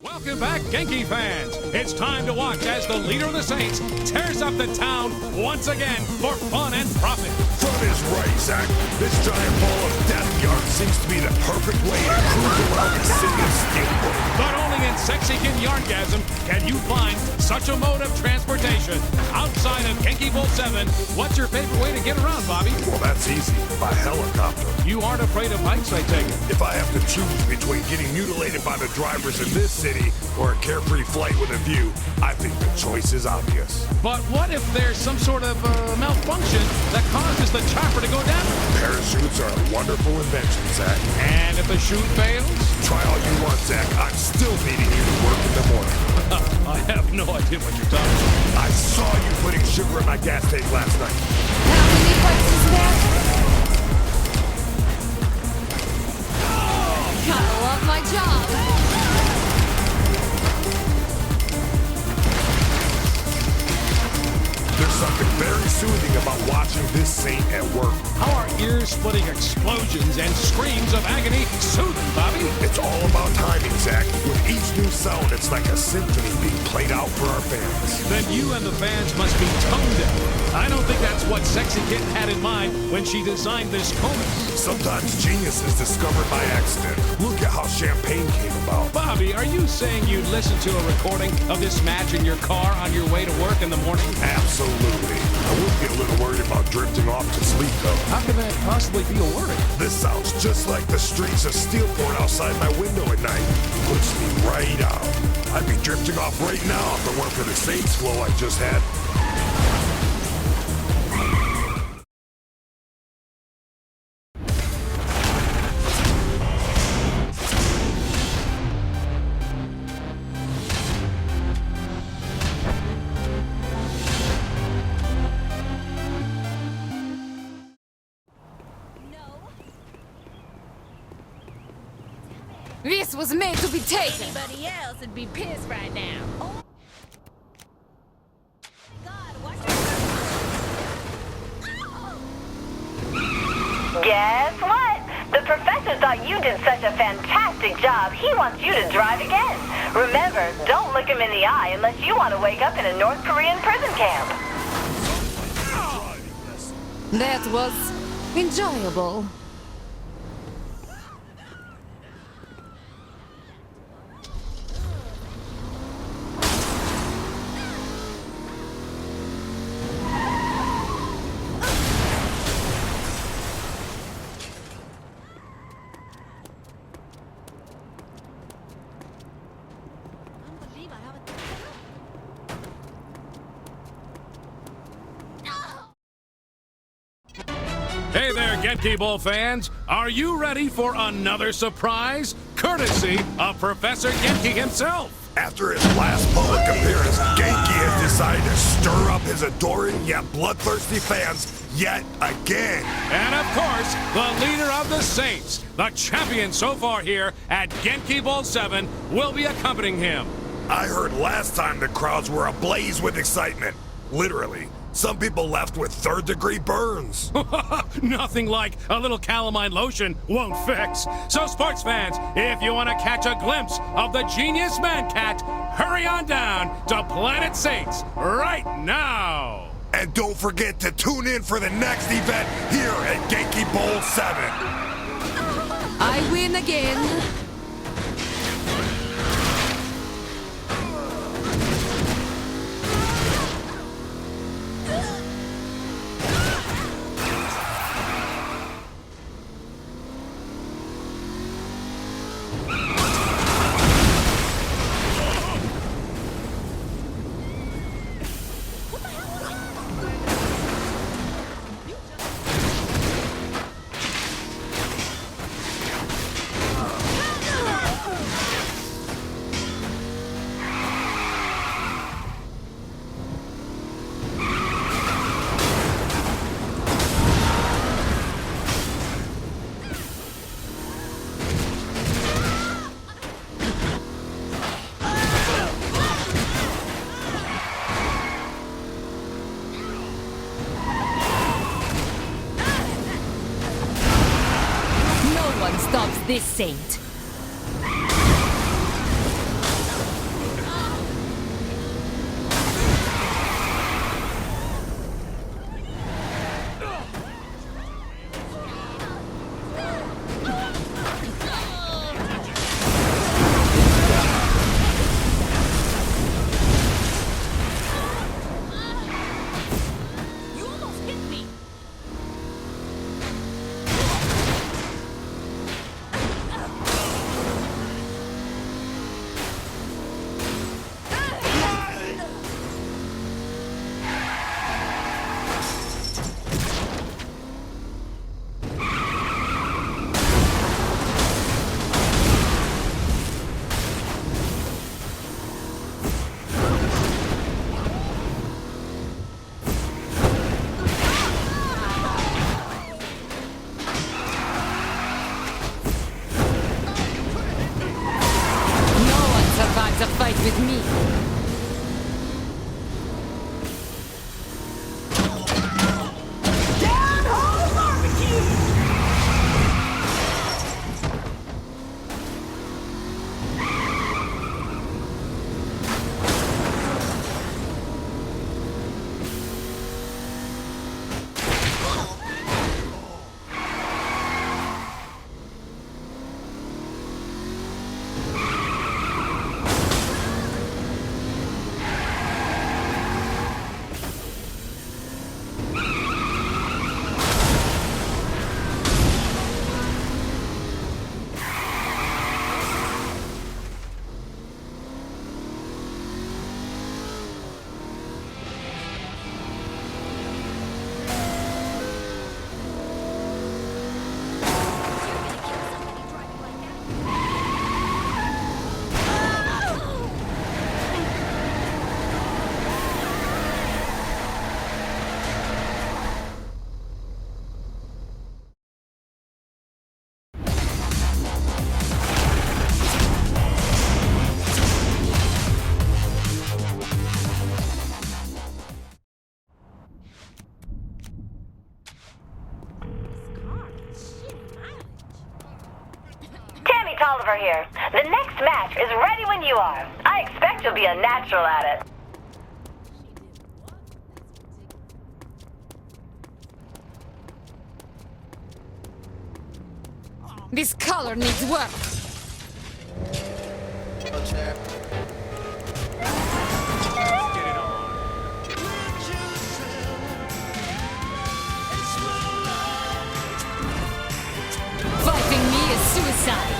Welcome back, Genki fans. It's time to watch as the leader of the Saints tears up the town once again for fun and profit. Fun is right, Zach. This giant ball of death yard seems to be the perfect way to cruise around the city of Steelport. But only in Sexy Kin Yarngasm can you find such a mode of transportation. Outside of Genki Bowl 7, what's your favorite way to get around, Bobby? Well, that's easy. By helicopter. You aren't afraid of heights, I take it. If I have to choose between getting mutilated by the drivers in this city or a carefree flight with a view, I think the choice is obvious. But what if there's some sort of malfunction that causes the chopper to go down? Parachutes are a wonderful invention, Zach. And if the chute fails? Try all you want, Zach. I'm still needing you to work in the morning. I have no idea what you're talking about. I saw you putting sugar in my gas tank last night. How many fights is there? Gotta love my job. There's something very soothing about watching this saint at work. How are ear-splitting explosions and screams of agony soothing, Bobby? It's all about timing, Zach. With each new sound, it's like a symphony being played out for our fans. Then you and the fans must be tone deaf. I don't think that's what Sexy Kitten had in mind when she designed this chorus. Sometimes genius is discovered by accident. Look at how Champagne came about. Bobby, are you saying you'd listen to a recording of this match in your car on your way to work in the morning? Absolutely. I would be a little worried about drifting off to sleep, though. How can that possibly be a worry? This sounds just like the streets of Steelport outside my window at night. Puts me right out. I'd be drifting off right now if it weren't for the Saints flow I just had. This was meant to be taken. Anybody else would be pissed right now. Oh my God, watch your... Guess what? The professor thought you did such a fantastic job, he wants you to drive again. Remember, don't look him in the eye unless you want to wake up in a North Korean prison camp. That was enjoyable. Hey there, Genki Bowl fans. Are you ready for another surprise? Courtesy of Professor Genki himself. After his last public appearance, Genki has decided to stir up his adoring yet bloodthirsty fans yet again. And of course, the leader of the Saints, the champion so far here at Genki Bowl 7, will be accompanying him. I heard last time the crowds were ablaze with excitement. Literally. Some people left with third-degree burns. Nothing like a little calamine lotion won't fix. So sports fans, if you want to catch a glimpse of the genius man cat, hurry on down to Planet Saints right now. And don't forget to tune in for the next event here at Genki Bowl 7. I win again. Stops this saint. with me. Oliver here. The next match is ready when you are. I expect you'll be a natural at it. This color needs work. Fighting me is suicide.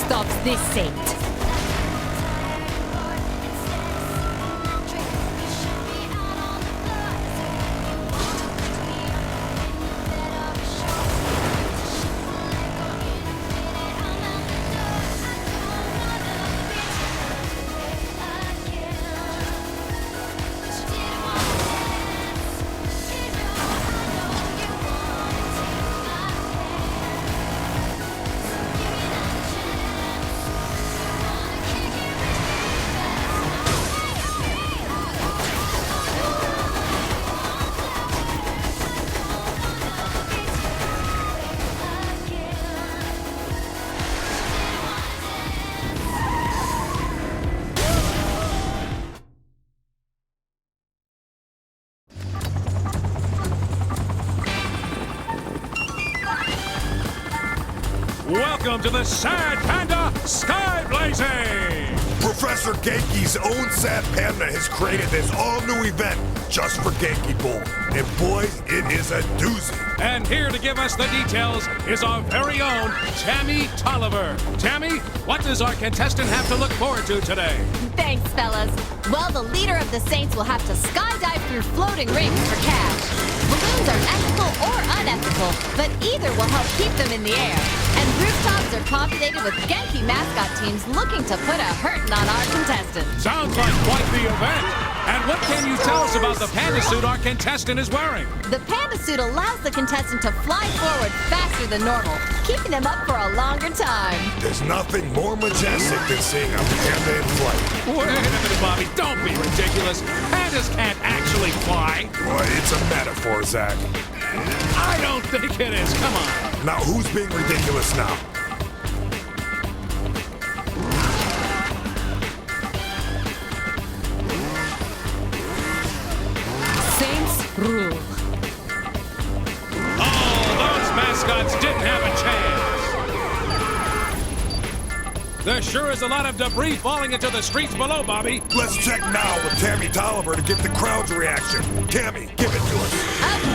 Stops this saint. Welcome to the Sad Panda Sky Blazing! Professor Genki's own Sad Panda has created this all-new event just for Genki Bowl. And boys, it is a doozy. And here to give us the details is our very own Tammy Tolliver. Tammy, what does our contestant have to look forward to today? Thanks, fellas. Well, the leader of the Saints will have to skydive through floating rings for cash. Balloons are ethical or unethical, but either will help keep them in the air. And rooftops are populated with Genki mascot teams looking to put a hurtin' on our contestants. Sounds like quite the event. And what can you tell us about the panda suit our contestant is wearing? The panda suit allows the contestant to fly forward faster than normal, keeping them up for a longer time. There's nothing more majestic than seeing a panda in flight. Wait a minute, Bobby. Don't be ridiculous. Pandas can't actually fly. Boy, it's a metaphor, Zach. I don't think it is. Come on. Now, who's being ridiculous now? Saints rule. Oh, those mascots didn't have a chance. There sure is a lot of debris falling into the streets below, Bobby. Let's check now with Tammy Tolliver to get the crowd's reaction. Tammy, give it to us.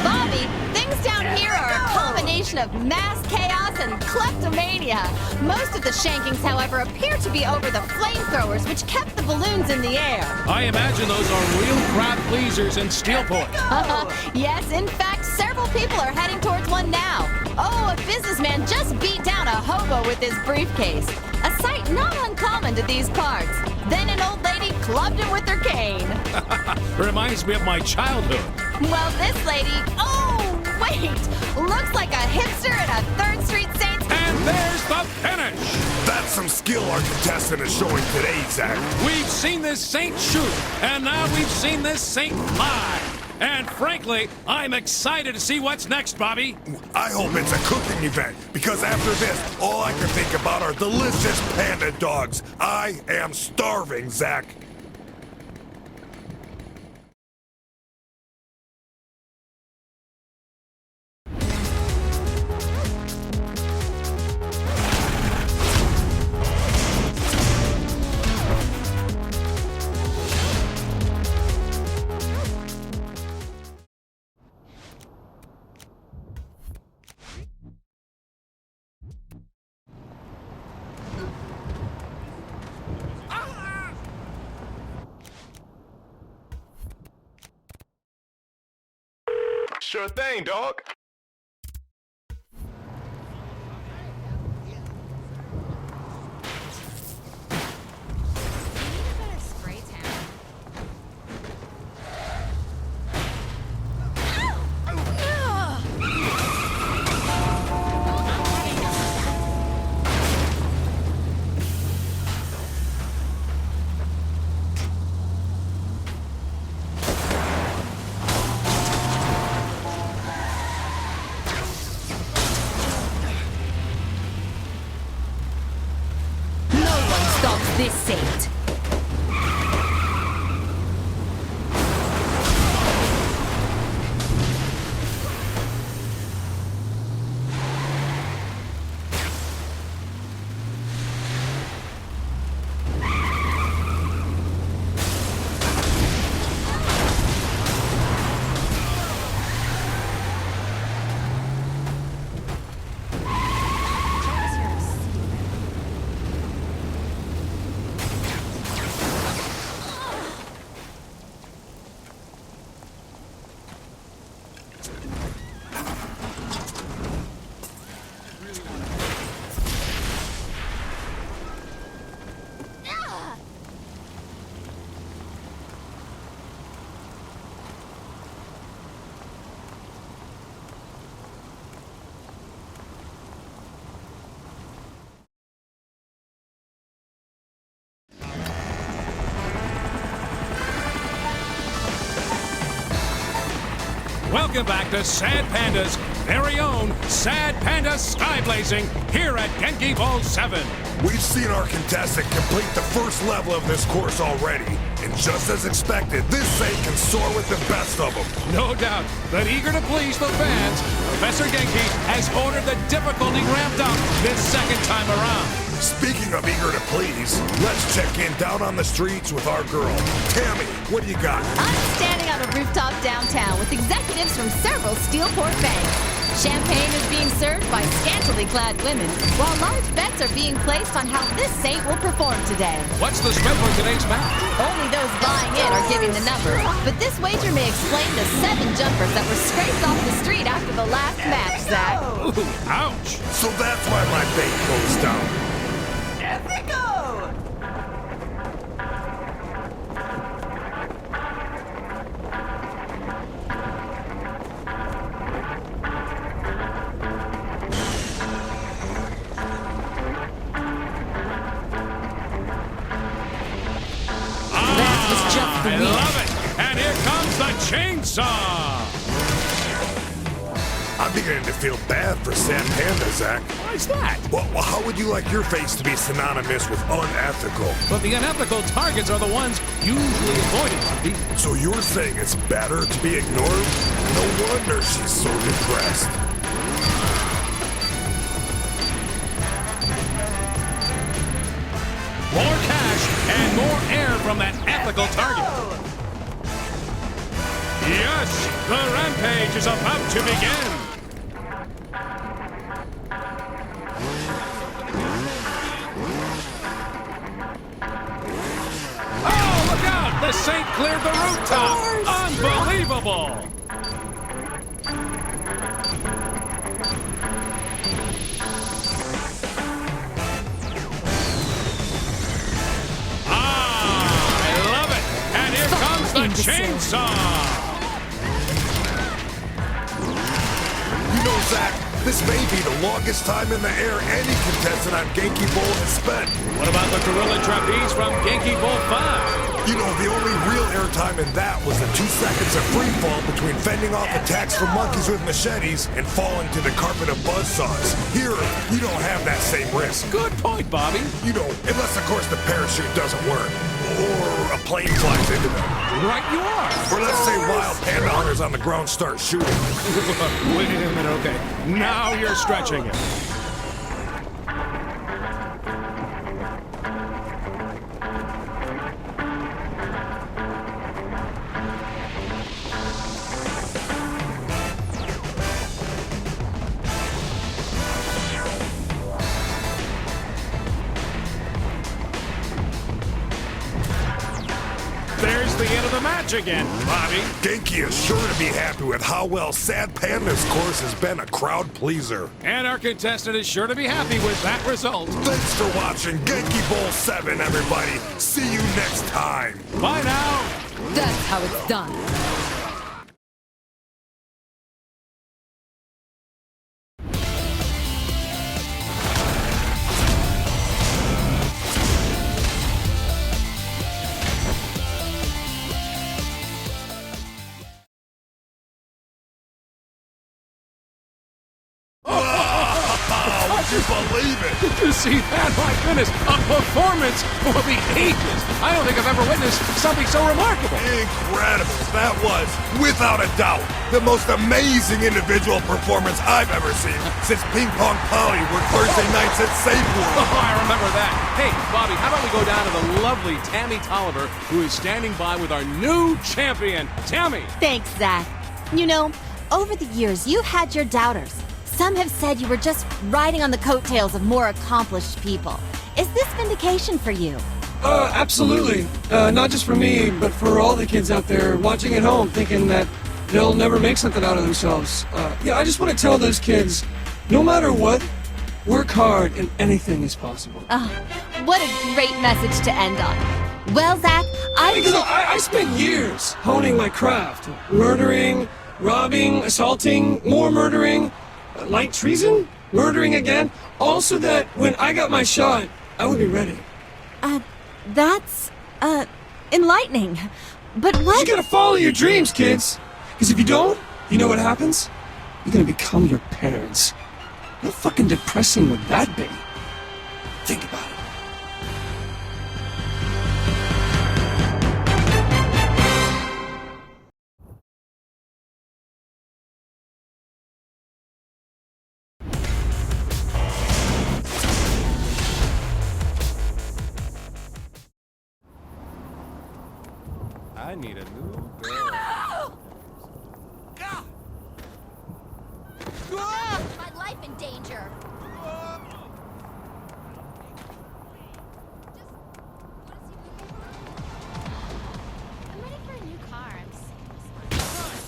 Bobby, things down here are a combination of mass chaos and kleptomania. Most of the shankings, however, appear to be over the flamethrowers, which kept the balloons in the air. I imagine those are real crowd pleasers in Steelport. Yes, in fact, several people are heading towards one now. Oh, a businessman just beat down a hobo with his briefcase. A sight not uncommon to these parts. Then an old lady clubbed him with her cane. Reminds me of my childhood. Well, this lady, oh, wait, looks like a hipster in a 3rd Street Saints. And there's the finish. That's some skill our contestant is showing today, Zach. We've seen this saint shoot, and now we've seen this saint fly. And frankly, I'm excited to see what's next, Bobby. I hope it's a cooking event, because after this, all I can think about are delicious panda dogs. I am starving, Zach. Sure thing, dog. This saint. Welcome back to Sad Panda's very own Sad Panda Sky Blazing here at Genki Bowl 7. We've seen our contestant complete the first level of this course already, and just as expected, this saint can soar with the best of them. No doubt that eager to please the fans, Professor Genki has ordered the difficulty ramped up this second time around. Speaking of eager to please, let's check in down on the streets with our girl. Tammy, what do you got? I'm standing on a rooftop downtown with executives from several Steelport banks. Champagne is being served by scantily clad women, while large bets are being placed on how this saint will perform today. What's the spread for today's match? Only those buying in are giving the number, but this wager may explain the 7 jumpers that were scraped off the street after the last match, Zach. Ooh, ouch! So that's why my bait goes down. the I wheel. love it! And here comes the chainsaw! I'm beginning to feel bad for Sad Panda, Zach. Why's that? Well, how would you like your face to be synonymous with unethical? But the unethical targets are the ones usually avoided. So you're saying it's better to be ignored? No wonder she's so depressed. More cash and more air from that ethical target. Yes, the rampage is about to begin. Oh, look out! The Saint cleared the rooftop. Unbelievable! The chainsaw! You know, Zach, this may be the longest time in the air any contestant on Genki Bowl has spent. What about the gorilla trapeze from Genki Bowl 5? You know, the only real airtime in that was the 2 seconds of free fall between fending off attacks from monkeys with machetes and falling to the carpet of buzzsaws. Here, you don't have that same risk. Good point, Bobby. You know, unless, of course, the parachute doesn't work. Or a plane flies into them. Right you are. Or let's say wild panda hunters on the ground start shooting. Wait a minute, okay. Now you're stretching it. There's the end of the match again, Bobby. Genki is sure to be happy with how well Sad Panda's course has been a crowd pleaser. And our contestant is sure to be happy with that result. Thanks for watching Genki Bowl 7, everybody. See you next time. Bye now. That's how it's done. Would you believe it? Did you see that? My goodness, a performance for the ages. I don't think I've ever witnessed something so remarkable. Incredible. That was, without a doubt, the most amazing individual performance I've ever seen since Ping Pong Polly worked Thursday nights at Safeway. Oh, I remember that. Hey, Bobby, how about we go down to the lovely Tammy Tolliver, who is standing by with our new champion, Tammy. Thanks, Zach. You know, over the years, you've had your doubters. Some have said you were just riding on the coattails of more accomplished people. Is this vindication for you? Absolutely. Not just for me, but for all the kids out there watching at home thinking that they'll never make something out of themselves. Yeah, I just want to tell those kids, no matter what, work hard and anything is possible. What a great message to end on. Well, Zach, Because I spent years honing my craft. Murdering, robbing, assaulting, more murdering, light treason, murdering again, all so that when I got my shot, I would be ready. That's, enlightening. But what? You gotta follow your dreams, kids. Because if you don't, you know what happens? You're gonna become your parents. How fucking depressing would that be? Think about it. I need a new girl. My life in danger. I'm ready for a new car. I'm sick of this one.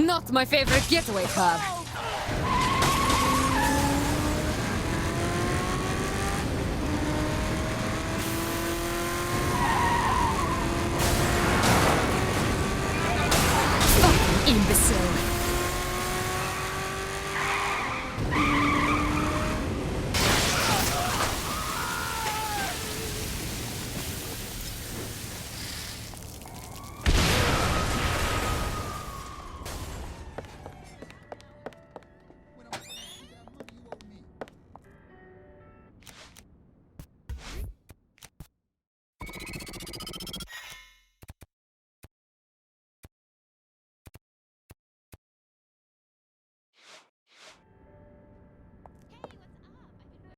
Not my favorite getaway car. Fucking imbecile.